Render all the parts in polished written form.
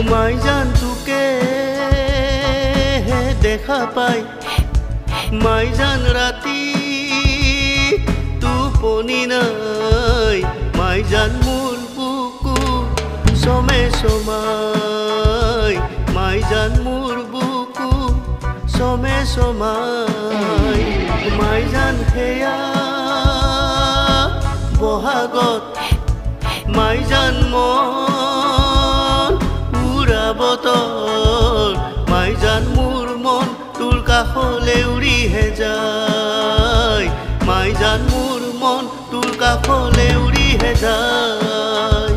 মাইজান তোকে দেখা পাই মাইজান ৰাতি টোপনি নাই মাইজান মোৰ বুকু সমে সমাই মাইজান মোৰ বুকু সমে সমাই মাইজান হেয়া বহাগত মাইজান মন উৰাবতৰ মাইজান মোৰ মন তোৰ কাষলে উৰিহে যায় মাইজান মোৰ মন তোৰ কাষলে উৰিহে যায়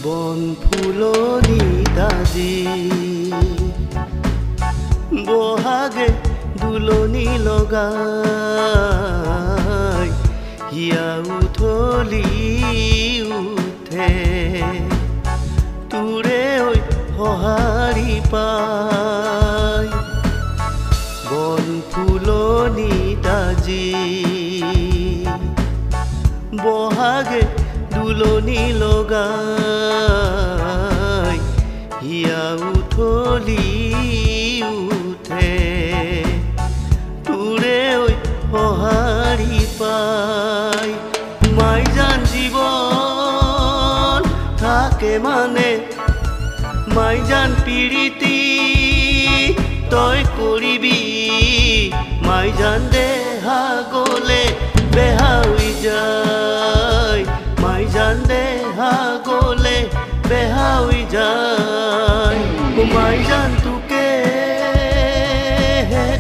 বন ফুলনি দাজি বহাগে দুলনি লগাই হিয়া উঠলি উঠে তোৰে ঐ সঁহাৰি পাই বন ফুলনি দাজি বহাগে দুলনি লগাই হিয়া উঠলি উঠে তোৰে ঐ সঁহাৰি পাই মাইজান জীৱন থাকে মানে মাইজান প্ৰীতি তই কৰিবি মাইজান দেহা গলে বেহা হৈ যায় মাইজান দেহা গলে বেহা হৈ যায় মাইজান তোকে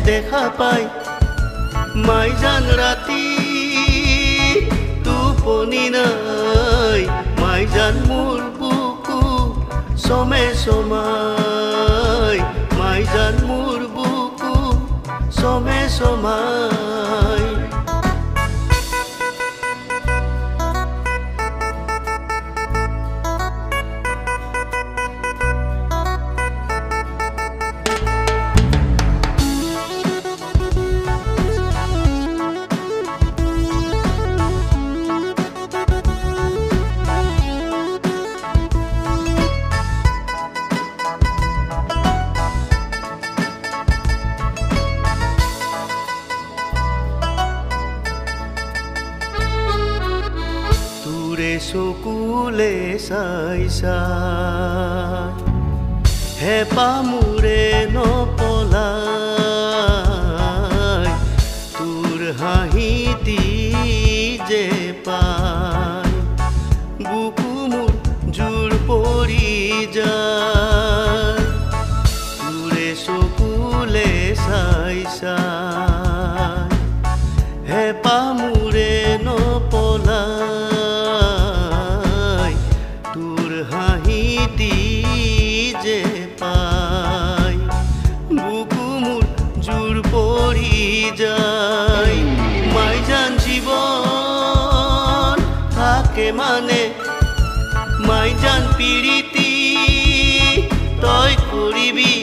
দেখা পাই মাইজান ৰাতি টোপনি নাই মাইজান মোৰ বুকু সমে সমাই মাইজান মোৰ বুকু সমে সমাই চকুলে চাই চাই হেঁপাহ মোৰে নপলাই তোৰ হাঁহিতি যে পাই বুকু মোৰ জোৰ পৰি যায় তোৰে চকুলে চাই চাই হেঁপাহ মোৰে নপলাই তোৰ হাঁহিতি যে পাই বুকু মোৰ জোৰ পৰি যায় মাইজান জীৱন থাকে মানে মাইজান প্ৰীতি তই কৰিবি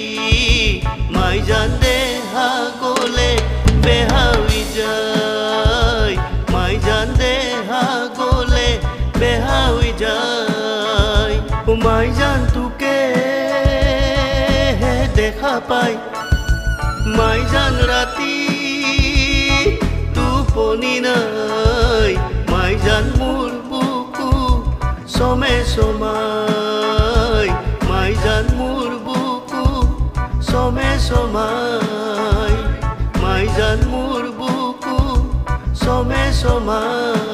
মাইজান দেহা গলে বেহা হৈ যায় মাইজান দেহা গলে বেহা হৈ যায় মাইজান তোকে দেখা পাই মাইজান ৰাতি টোপনি নাই মাইজান মোৰ বুকু সমে সমাই মাইজান মোৰ বুকু সমে সমাই মাইজান মোৰ বুকু সমে সমাই